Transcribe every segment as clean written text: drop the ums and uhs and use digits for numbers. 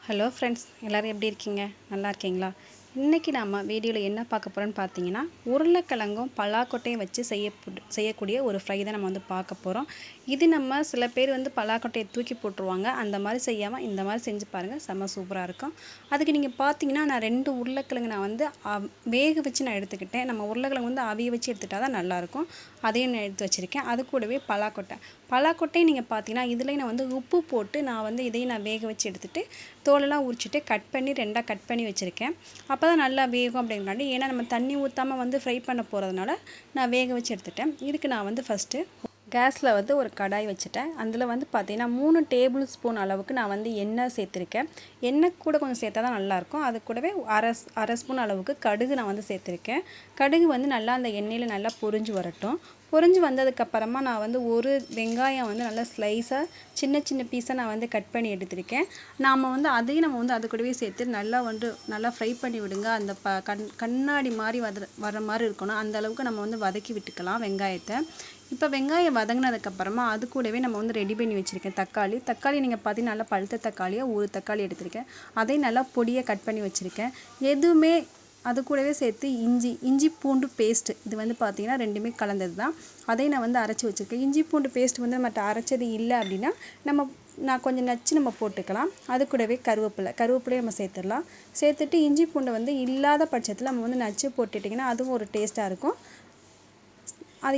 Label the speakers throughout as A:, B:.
A: Hello friends, எல்லோரும் எப்படி இருக்கீங்க? நல்லா இருக்கீங்களா? இன்றைக்கி நம்ம வீடியோவில் என்ன பார்க்க போகிறோன்னு பார்த்தீங்கன்னா, உருளைக்கிழங்கும் பலாக்கொட்டையும் வச்சு செய்யக்கூடிய ஒரு ஃப்ரை தான் நம்ம பார்க்க போகிறோம். இது நம்ம சில பேர் பலாக்கொட்டையை தூக்கி போட்டுருவாங்க. அந்த மாதிரி செய்யாமல் இந்த மாதிரி செஞ்சு பாருங்கள், செம்ம சூப்பராக இருக்கும். அதுக்கு நீங்கள் பார்த்தீங்கன்னா, நான் 2 உருளைக்கிழங்கு நான் வேக வச்சு நான் எடுத்துக்கிட்டேன். நம்ம உருளைக்கிழங்கு அவிய வச்சு எடுத்துகிட்டா தான் நல்லாயிருக்கும். அதையும் நான் எடுத்து வச்சுருக்கேன். அது கூடவே பலாக்கொட்டையும் நீங்கள் பார்த்தீங்கன்னா, இதுலேயும் நான் உப்பு போட்டு நான் இதையும் நான் வேக வச்சு எடுத்துகிட்டு தோலெல்லாம் உரிச்சிட்டு கட் பண்ணி 2ஆக கட் பண்ணி வச்சுருக்கேன். அப்போ தான் நல்லா வேகும் அப்படிங்கிறனால, ஏன்னா நம்ம தண்ணி ஊற்றாமல் ஃப்ரை பண்ண போகிறதுனால நான் வேக வச்சு எடுத்துட்டேன். இதுக்கு நான் ஃபஸ்ட்டு கேஸில் ஒரு கடாய் வச்சுட்டேன். அதில் பார்த்தீங்கன்னா 3 டேபிள் ஸ்பூன் அளவுக்கு நான் எண்ணெய் சேர்த்துருக்கேன். எண்ணெய் கூட கொஞ்சம் சேர்த்தா தான் நல்லாயிருக்கும். அது கூடவே அரை ஸ்பூன் அளவுக்கு கடுகு நான் சேர்த்துருக்கேன். கடுகு நல்லா அந்த எண்ணெயில் நல்லா பொரிஞ்சு வரட்டும். பொரிஞ்சு வந்ததுக்கப்புறமா நான் ஒரு வெங்காயம் நல்லா ஸ்லைஸாக சின்ன சின்ன பீஸாக நான் கட் பண்ணி எடுத்திருக்கேன். நாம் அதையும் நம்ம அது கூடவே சேர்த்து நல்லா ஃப்ரை பண்ணி விடுங்க. அந்த கண்ணாடி மாதிரி வர மாதிரி இருக்கணும். அந்த அளவுக்கு நம்ம வதக்கி விட்டுக்கலாம் வெங்காயத்தை. இப்போ வெங்காயம் வதங்கினதுக்கப்புறமா அது கூடவே நம்ம ரெடி பண்ணி வச்சுருக்கேன் தக்காளி நீங்கள் பார்த்தீங்கன்னா நல்லா பழுத்த தக்காளியாக ஒரு தக்காளி எடுத்திருக்கேன். அதையும் நல்லா பொடியாக கட் பண்ணி வச்சுருக்கேன். எதுவுமே அது கூடவே சேர்த்து இஞ்சி பூண்டு பேஸ்ட்டு இது பார்த்தீங்கன்னா 2மே கலந்தது தான். அதையும் நான் அரைச்சி வச்சுருக்கேன். இஞ்சி பூண்டு பேஸ்ட் நம்மகிட்ட அரைச்சது இல்லை அப்படின்னா நான் கொஞ்சம் நச்சு நம்ம போட்டுக்கலாம். அது கூடவே கருவேப்பிலையும் நம்ம சேர்த்துடலாம். சேர்த்துட்டு இஞ்சி பூண்டை இல்லாத பட்சத்தில் நம்ம நச்சு போட்டுட்டிங்கன்னா அதுவும் ஒரு டேஸ்ட்டாக இருக்கும்.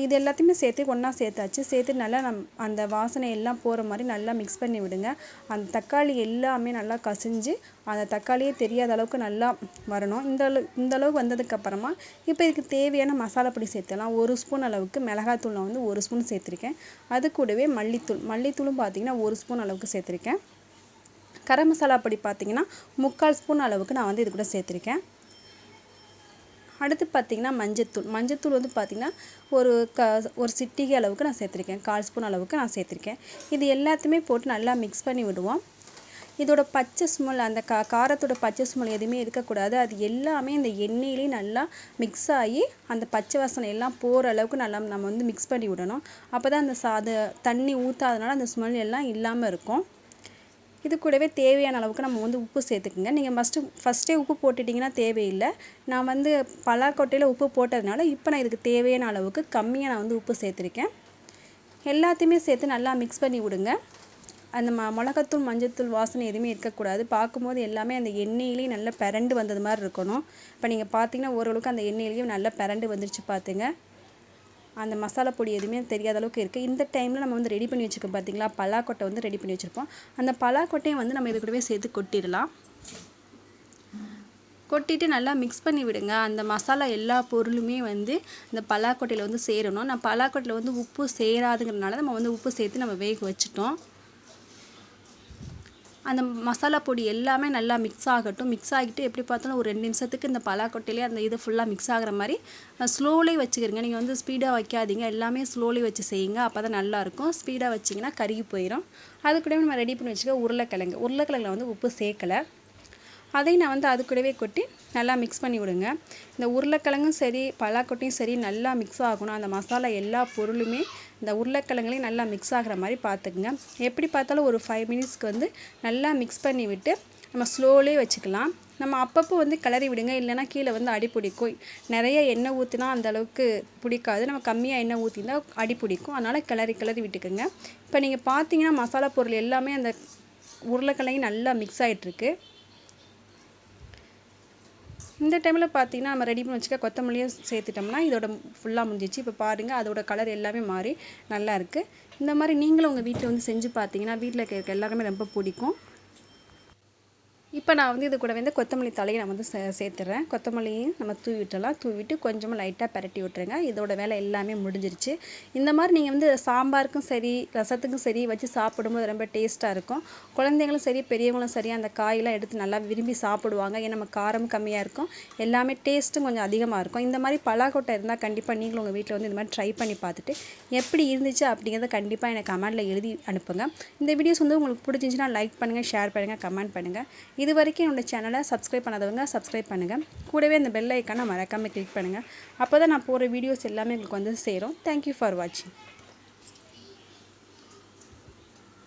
A: இது எல்லாத்தையுமே சேர்த்து ஒன்றா சேர்த்தாச்சு. சேர்த்து நல்லா அந்த வாசனை எல்லாம் போகிற மாதிரி நல்லா மிக்ஸ் பண்ணி விடுங்க. அந்த தக்காளி எல்லாமே நல்லா கசிஞ்சு அந்த தக்காளியே தெரியாத அளவுக்கு நல்லா வரணும். இந்த அளவுக்கு வந்ததுக்கப்புறமா இப்போ இதுக்கு தேவையான மசாலா பொடி சேர்த்துலாம். 1 ஸ்பூன் அளவுக்கு மிளகாத்தூள் நான் 1 ஸ்பூன் சேர்த்துருக்கேன். அது கூடவே மல்லித்தூளும் பார்த்திங்கன்னா 1 ஸ்பூன் அளவுக்கு சேர்த்துருக்கேன். கரம் மசாலா பொடி பார்த்திங்கன்னா 3/4 ஸ்பூன் அளவுக்கு நான் இது கூட சேர்த்துருக்கேன். அடுத்து பார்த்திங்கன்னா மஞ்சத்தூள் பார்த்திங்கன்னா ஒரு சிட்டிகை அளவுக்கு நான் சேர்த்துருக்கேன். 1/4 ஸ்பூன் அளவுக்கு நான் சேர்த்துருக்கேன். இது எல்லாத்தையுமே போட்டு நல்லா மிக்ஸ் பண்ணி விடுவோம். இதோட பச்சை ஸ்மெல் அந்த காரத்தோட பச்சை ஸ்மெல் எதுவுமே இருக்கக்கூடாது. அது எல்லாமே இந்த எண்ணெயிலேயே நல்லா மிக்ஸ் ஆகி அந்த பச்சை வாசனை எல்லாம் போகிற அளவுக்கு நல்லா நம்ம மிக்ஸ் பண்ணி விடணும். அப்போ தான் அந்த தண்ணி ஊற்றாதனால அந்த ஸ்மெல் எல்லாம் இல்லாமல் இருக்கும். இது கூடவே தேவையான அளவுக்கு நம்ம உப்பு சேர்த்துக்குங்க. நீங்கள் ஃபஸ்ட்டே உப்பு போட்டுட்டிங்கன்னா தேவையில்லை. நான் பலாக்கொட்டையில் உப்பு போட்டதுனால இப்போ நான் இதுக்கு தேவையான அளவுக்கு கம்மியாக நான் உப்பு சேர்த்துருக்கேன். எல்லாத்தையுமே சேர்த்து நல்லா மிக்ஸ் பண்ணி விடுங்க. அந்த மிளகாத்தூள் மஞ்சத்தூள் வாசனை எதுவுமே இருக்கக்கூடாது. பார்க்கும்போது எல்லாமே அந்த எண்ணெயிலேயே நல்லா பிரண்டு வந்தது மாதிரி இருக்கணும். இப்போ நீங்கள் பார்த்தீங்கன்னா ஓரளவுக்கு அந்த எண்ணெயிலேயும் நல்லா பிரண்டு வந்துருச்சு பார்த்துங்க. அந்த மசாலா பொடி எதுவுமே தெரியாத அளவுக்கு இருக்குது. இந்த டைமில் நம்ம ரெடி பண்ணி வச்சுருக்கோம் பார்த்தீங்களா, பலாக்கொட்டை ரெடி பண்ணி வச்சுருப்போம். அந்த பலாக்கொட்டையும் நம்ம இது கூடவே சேர்த்து கொட்டிடலாம். கொட்டிட்டு நல்லா மிக்ஸ் பண்ணி விடுங்க. அந்த மசாலா எல்லா பொருளுமே இந்த பலாக்கொட்டையில் சேரணும். நான் பலாக்கொட்டையில் உப்பு சேராதுங்கிறதுனால நம்ம உப்பு சேர்த்து நம்ம வேக வச்சுட்டோம். அந்த மசாலா பொடி எல்லாமே நல்லா மிக்ஸ் ஆகட்டும். மிக்ஸ் ஆகிட்டு எப்படி பார்த்தாலும் ஒரு 2 நிமிஷத்துக்கு இந்த பலாக்கொட்டையிலே அந்த இது ஃபுல்லாக மிக்ஸ் ஆகிற மாதிரி ஸ்லோலி வச்சுக்கிறீங்க. நீங்கள் ஸ்பீடாக வைக்காதீங்க, எல்லாமே ஸ்லோலி வச்சு செய்யுங்க. அப்போ தான் நல்லாயிருக்கும். ஸ்பீடாக வச்சிங்கன்னா கருகி போயிடும். அது கூடவே நம்ம ரெடி பண்ணி வச்சுக்க உருளைக்கிழங்கில் உப்பு சேர்க்கலை. அதையும் நான் அது கூடவே கொட்டி நல்லா மிக்ஸ் பண்ணி விடுங்க. இந்த உருளைக்கிழங்கும் சரி பலாக்கொட்டையும் சரி நல்லா மிக்ஸ் ஆகணும். அந்த மசாலா எல்லா பொருளுமே இந்த உருளைக்கிழங்குலையும் நல்லா மிக்ஸ் ஆகிற மாதிரி பார்த்துக்குங்க. எப்படி பார்த்தாலும் ஒரு 5 மினிட்ஸ்க்கு நல்லா மிக்ஸ் பண்ணி விட்டு நம்ம ஸ்லோலே வச்சுக்கலாம். நம்ம அப்பப்போ கிளறி விடுங்க, இல்லைனா கீழே அடி பிடிக்கும். நிறைய எண்ணெய் ஊற்றினா அந்தளவுக்கு பிடிக்காது. நம்ம கம்மியாக எண்ணெய் ஊற்றினா அடி பிடிக்கும். அதனால் கிளறி விட்டுக்குங்க. இப்போ நீங்கள் பார்த்தீங்கன்னா மசாலா பொருள் எல்லாமே அந்த உருளைக்கிழங்கு நல்லா மிக்ஸ் ஆகிட்டுருக்கு. இந்த டைமில் பார்த்தீங்கன்னா நம்ம ரெடி பண்ணி வச்சுக்க கொத்தமல்லியும் சேர்த்துட்டோம்னா இதோட ஃபுல்லாக முடிஞ்சிச்சு. இப்போ பாருங்கள் அதோட கலர் எல்லாமே மாறி நல்லா இருக்குது. இந்த மாதிரி நீங்களும் உங்கள் வீட்டில் செஞ்சு பார்த்தீங்கன்னா வீட்டில் இருக்க எல்லாருமே ரொம்ப பிடிக்கும். இப்போ நான் இது கூட கொத்தமல்லி தலையை நான் சேர்த்துறேன். கொத்தமல்லியும் நம்ம தூவிட்டு கொஞ்சமாக லைட்டாக பரட்டி விட்டுருங்க. இதோட வேலை எல்லாமே முடிஞ்சிருச்சு. இந்த மாதிரி நீங்கள் சாம்பாருக்கும் சரி ரசத்துக்கும் சரி வச்சு சாப்பிடும்போது ரொம்ப டேஸ்ட்டாக இருக்கும். குழந்தைங்களும் சரி பெரியவங்களும் சரி அந்த காயெல்லாம் எடுத்து நல்லா விரும்பி சாப்பிடுவாங்க. ஏன்னா நம்ம காரம் கம்மியாக இருக்கும், எல்லாமே டேஸ்ட்டும் கொஞ்சம் அதிகமாக இருக்கும். இந்த மாதிரி பலாக்கொட்டை இருந்தால் கண்டிப்பாக நீங்களும் உங்கள் வீட்டில் இந்த மாதிரி ட்ரை பண்ணி பார்த்துட்டு எப்படி இருந்துச்சு அப்படிங்கிறத கண்டிப்பாக எனக்கு கமெண்ட்டில் எழுதி அனுப்புங்க. இந்த வீடியோஸ் உங்களுக்கு பிடிச்சிருந்துச்சுன்னா லைக் பண்ணுங்கள், ஷேர் பண்ணுங்கள், கமெண்ட் பண்ணுங்கள். இது வரைக்கும் என்னோட சேனலை சப்ஸ்கிரைப் பண்ணாதவங்க சப்ஸ்கிரைப் பண்ணுங்கள். கூடவே அந்த பெல் ஐக்கானை மறக்காமல் கிளிக் பண்ணுங்கள். அப்போ தான் நான் போகிற வீடியோஸ் எல்லாமே உங்களுக்கு சேரும். தேங்க்யூ ஃபார் வாட்சிங்.